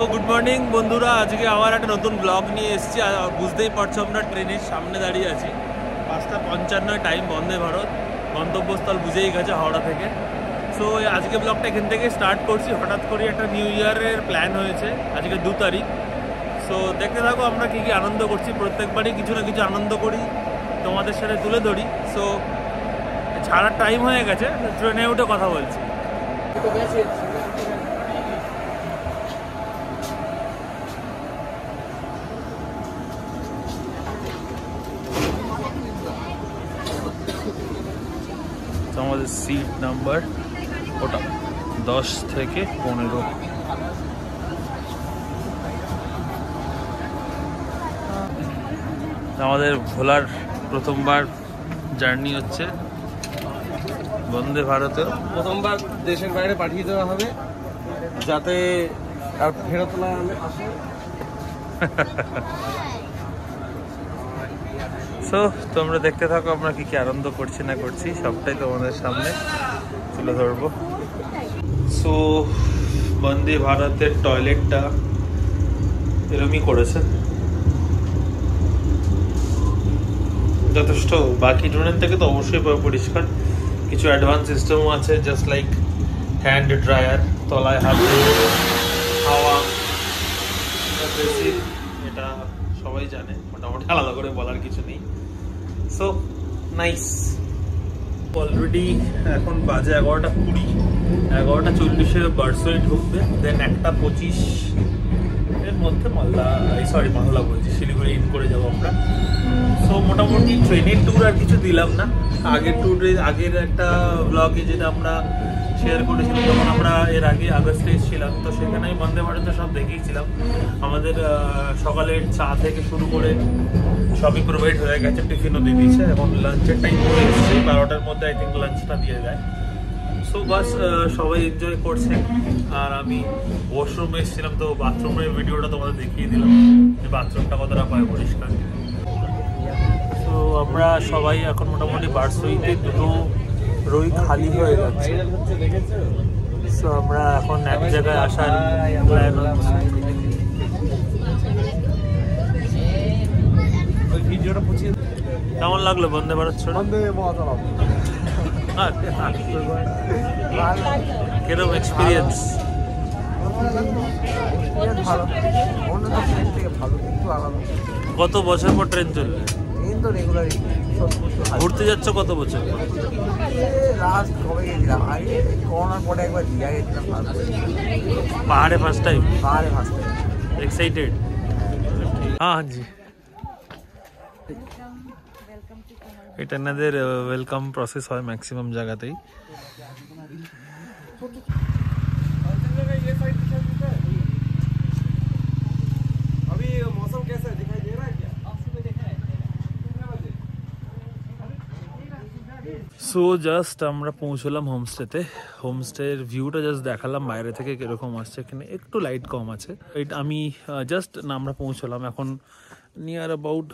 তো good morning বন্ধুরা, আজকে আবার একটা নতুন ব্লগ নিয়ে এসেছি। বুঝতেই পারছো আমরা ট্রেনের সামনে দাঁড়িয়ে আছি। 5:55 টাইম, বন্দে ভারত। গন্তব্যস্থল বুঝেই গেছে, হাওড়া থেকে। সো আজকে ব্লগটা এখান থেকে স্টার্ট করছি। হঠাৎ করে একটা নিউ ইয়ারের প্ল্যান হয়েছে, আজকে 2 তারিখ। সো দেখতে থাকো আমরা কী কী আনন্দ করছি। প্রত্যেকবারই কিছু না কিছু আনন্দ করি, তোমাদের সাথে তুলে ধরি। সো ছাড়ার টাইম হয়ে গেছে, ট্রেনে উঠে কথা বলছি। আমাদের সিট নাম্বার ওটা 10 থেকে 15। আমাদের ভোলার প্রথমবার জার্নি হচ্ছে বন্দে ভারতে। প্রথমবার দেশের বাইরে পাঠিয়ে দেওয়া হবে যাতে আর ফেরত না আসে। সো তোমরা দেখতে থাকো আমরা কি কি আনন্দ করছি না করছি, সবটাই তোমাদের সামনে তুলে ধরবো। সো বন্দে ভারতের টয়লেটটা এরমই করেছে, যথেষ্ট। বাকি ট্রেনের থেকে তো অবশ্যই পরিষ্কার। কিছু অ্যাডভান্স সিস্টেমও আছে, জাস্ট লাইক হ্যান্ড ড্রায়ার, তলায় হাত দিয়ে হাওয়া। এটা সবাই জানে, মোটামুটি আলাদা করে বলার কিছু নেই। So nice. অলরেডি এখন বাজে 11:20। 11:40 বারসোই ঢুকবে, দেন 1:25 এর মধ্যে মালদা বলছি, শিলিগুড়ি ইন করে যাবো আমরা। সো মোটামুটি ট্রেনের ট্যুর আর কিছু দিলাম না। আগের একটা ব্লগে যেটা আমরা শেয়ার করেছিলাম, যখন আমরা এর আগে আগস্টে এসেছিলাম, তো সেখানে আমি বন্দে ভারতে সব দেখিয়েছিলাম। আমাদের সকালের চা থেকে শুরু করে সবই প্রোভাইড হয়ে গেছে, টিফিনও দিয়ে দিয়েছে। এখন লাঞ্চের টাইম করে এসেছে, 12টার মধ্যে আই থিঙ্ক লাঞ্চটা দিয়ে দেয়। সো বাস সবাই এনজয় করছে। আর আমি ওয়াশরুমে এসেছিলাম, তো বাথরুমের ভিডিওটা তোমাদের দেখিয়ে দিলাম যে বাথরুমটা কতটা পায় পরিষ্কার। তো আমরা সবাই এখন মোটামুটি বারসইতে 2টো রই খালি হয়ে যাচ্ছে। সো আমরা এখন এক জায়গায় আসার প্ল্যান হচ্ছে। কেমন লাগলো বন্দে ভারত ছোট? কিরকম এক্সপিরিয়েন্স? কত বছর পর ট্রেন চলবে? ঘুরতে যাচ্ছ কত বছর? পাহাড়ে ফার্স্ট টাইম? এক্সাইটেড? হ্যাঁ জি। এটা এনাদের ওয়েলকাম প্রসেস হয় ম্যাক্সিমাম জায়গাতেই। সো জাস্ট আমরা পৌঁছলাম হোমস্টেতে। হোমস্টের ভিউটা জাস্ট দেখালাম বাইরে থেকে কিরকম আসছে। এখানে একটু লাইট কম আছে। আমি জাস্ট আমরা পৌঁছলাম এখন নিয়ার অ্যাবাউট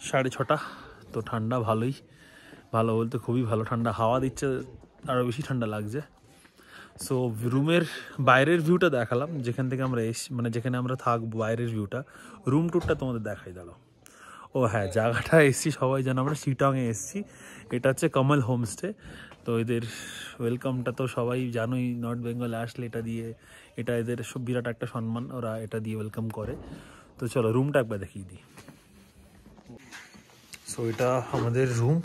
6:30। তো ঠান্ডা ভালোই, ভালো বলতে খুবই ভালো ঠান্ডা। হাওয়া দিচ্ছে, আরও বেশি ঠান্ডা লাগছে। সো রুমের বাইরের ভিউটা দেখালাম, যেখান থেকে আমরা মানে যেখানে আমরা থাকবো, বাইরের ভিউটা। রুম টুরটা তোমাদের দেখাই দাঁড়াও। ও হ্যাঁ, জায়গাটা এসছি সবাই জানো, আমরা শিটংয়ে এসছি। এটা হচ্ছে কমল হোমস্টে। তো এদের ওয়েলকামটা তো সবাই জানোই, নর্থ বেঙ্গলে আসলে এটা এদের বিরাট একটা সম্মান, ওরা এটা দিয়ে ওয়েলকাম করে। তো চলো রুমটা একবার দেখিয়ে দিই। সো এটা আমাদের রুম।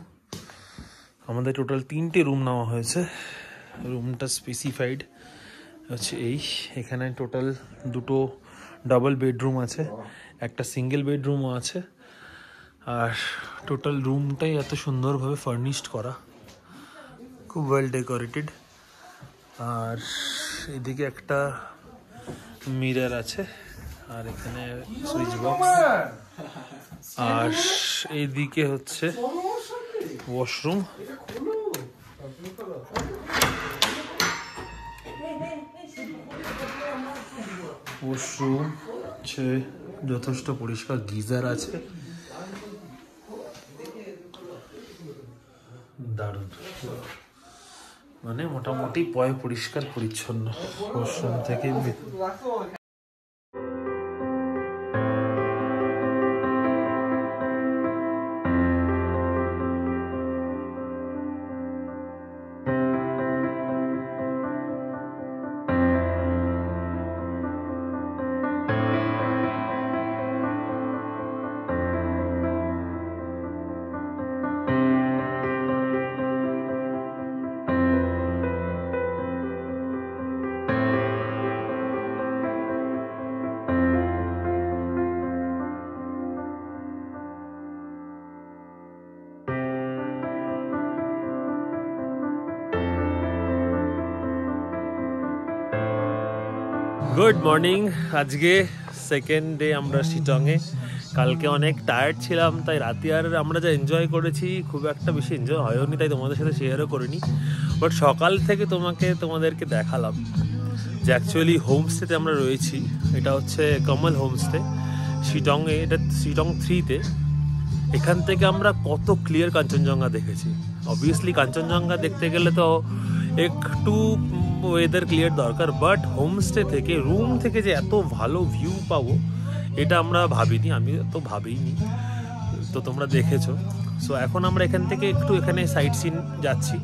আমাদের টোটাল 3টে রুম নেওয়া হয়েছে। রুমটা স্পেসিফাইড হচ্ছে এখানে টোটাল 2টো ডাবল বেডরুম আছে, একটা সিঙ্গেল বেডরুমও আছে। আর টোটাল রুমটাই এত সুন্দরভাবে ফার্নিশড করা, খুব ওয়েল ডেকোরেটেড। আর এদিকে একটা মিরর আছে, আর এখানে সুইচ বক্স। আর এইদিকে হচ্ছে ওয়াশরুম। ওয়াশরুম হচ্ছে যথেষ্ট পরিষ্কার, গিজার আছে। দারুণ। মানে মোটামুটি পয় পরিষ্কার পরিচ্ছন্ন ওয়াশরুম থেকে। গুড মর্নিং, আজকে সেকেন্ড ডে আমরা শিলংয়ে। কালকে অনেক টায়ার্ড ছিলাম, তাই রাতে আর আমরা যা এনজয় করেছি খুব একটা বেশি এনজয় হয়নি, তাই তোমাদের সাথে শেয়ারও করিনি। বাট সকাল থেকে তোমাদেরকে দেখালাম যে অ্যাকচুয়ালি হোমস্টেতে আমরা রয়েছি। এটা হচ্ছে কমল হোমস্টে শিলংয়ে, এটা শিলং 3-তে। এখান থেকে আমরা কত ক্লিয়ার কাঞ্চনজঙ্ঘা দেখেছি। অবভিয়াসলি কাঞ্চনজঙ্ঘা দেখতে গেলে তো একটু ওয়েদার ক্লিয়ার দরকার, বাট হোমস্টে থেকে রুম থেকে যে এত ভালো ভিউ পাবো এটা আমরা ভাবিনি, আমি তো ভাবিনি। তো তোমরা দেখেছো। সো এখন আমরা এখান থেকে একটু এখানে সাইট সিন যাচ্ছি,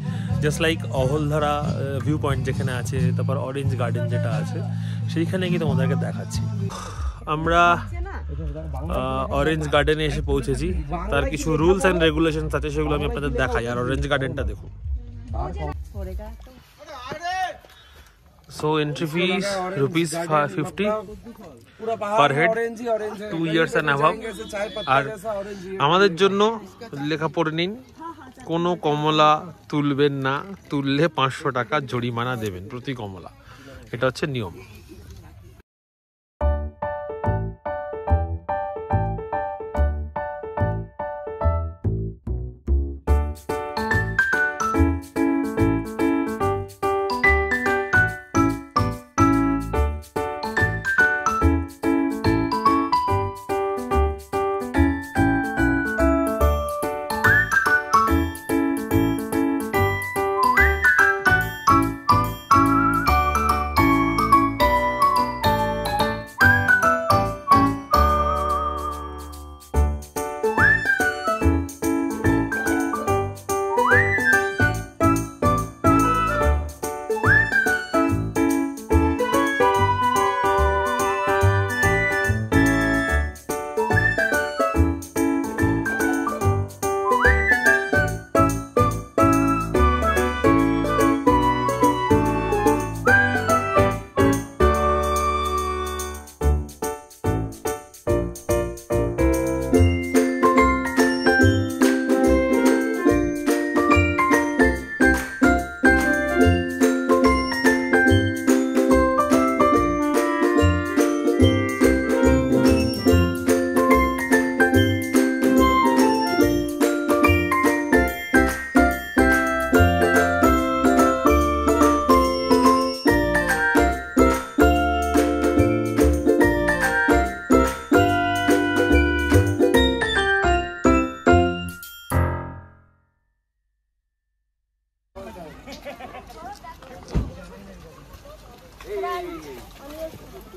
just like Ahaldhara view point যেখানে আছে, তারপর অরেঞ্জ গার্ডেন যেটা আছে সেইখানে গিয়ে তোমাদেরকে দেখাচ্ছি। আমরা অরেঞ্জ গার্ডেনে এসে পৌঁছেছি। তার কিছু রুলস অ্যান্ড রেগুলেশনস আছে, সেগুলো আমি আপনাদের দেখাই। আর অরেঞ্জ গার্ডেনটা দেখুন। So entry fees ₹50 per head, 2 years and above। আর আমাদের জন্য লেখা পড়ে নিন, কোনো কমলা তুলবেন না, তুললে 500 টাকা জরিমানা দেবেন প্রতি কমলা। এটা হচ্ছে নিয়ম।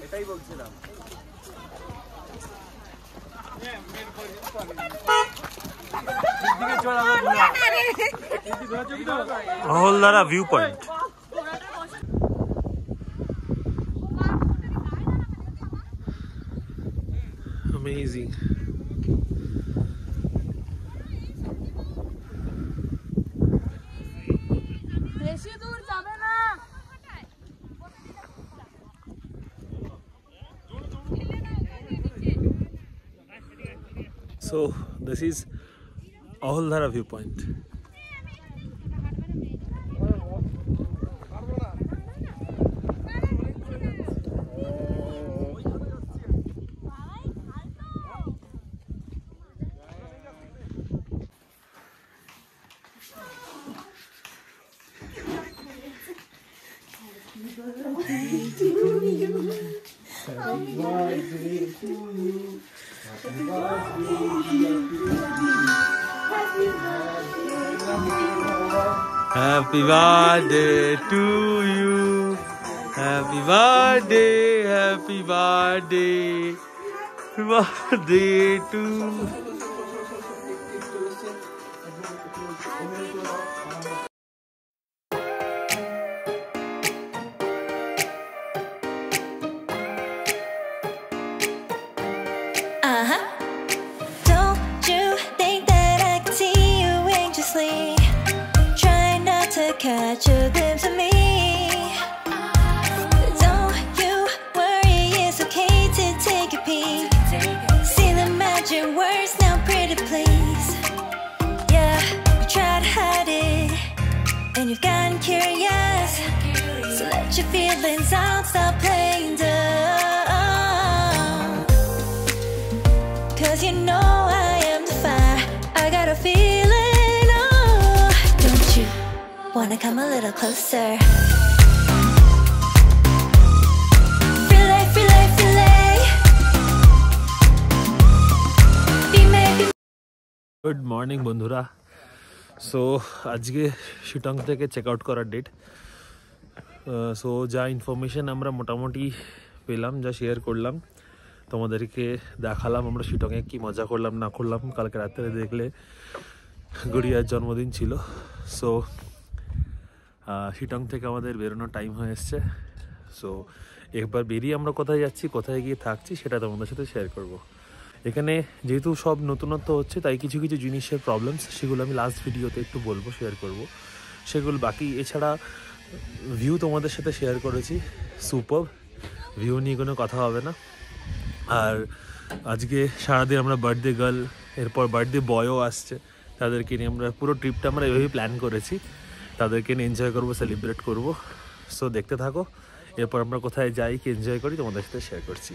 এটাই বলছিলাম। Ahaldhara view point. Amazing. বেশি দূর যাবে না। So this is Ahuldhara viewpoint. Happy birthday to you. Happy birthday, happy birthday, happy birthday. Happy birthday to you. Happy birthday, happy birthday. Happy birthday to Don't you think that I can see you anxiously? Try not to catch a glimpse of me. Don't you worry, it's okay to take a peek. See the magic words now, pretty please. Yeah, you try to hide it, and you've gotten curious. So let your feelings out, stop playing dumb. 'Cause you know I am the fire, I got a feeling, oh. Don't you wanna come a little closer? Relay, relay, relay. Be maybe. Good morning বন্ধুরা। So আজকে শিটং থেকে check out করার date. So যা information আমরা মোটামুটি পেলাম, যা share করলাম তোমাদেরকে দেখালাম আমরা শিটংয়ে কি মজা করলাম না করলাম। কালকে রাত্রে দেখলে গুড়িয়ার জন্মদিন ছিল। সো শিটং থেকে আমাদের বেরোনোর টাইম হয়ে এসছে। সো একবার বেরিয়ে আমরা কোথায় যাচ্ছি, কোথায় গিয়ে থাকছি সেটা তোমাদের সাথে শেয়ার করব। এখানে যেহেতু সব নতুনত্ব হচ্ছে, তাই কিছু কিছু জিনিসের প্রবলেমস সেগুলো আমি লাস্ট ভিডিওতে একটু বলবো, শেয়ার করব সেগুলো। বাকি এছাড়া ভিউ তোমাদের সাথে শেয়ার করেছি, সুপার ভিউ নিয়ে কোনো কথা হবে না। আর আজকে সারাদিন আমরা বার্থডে গার্ল, এরপর বার্থডে বয়ও আসছে, তাদেরকে নিয়ে আমরা পুরো ট্রিপটা আমরা এভাবেই প্ল্যান করেছি। তাদেরকে নিয়ে এনজয় করবো, সেলিব্রেট করবো। সো দেখতে থাকো, এরপর আমরা কোথায় যাই, কি এনজয় করি তোমাদের সাথে শেয়ার করছি।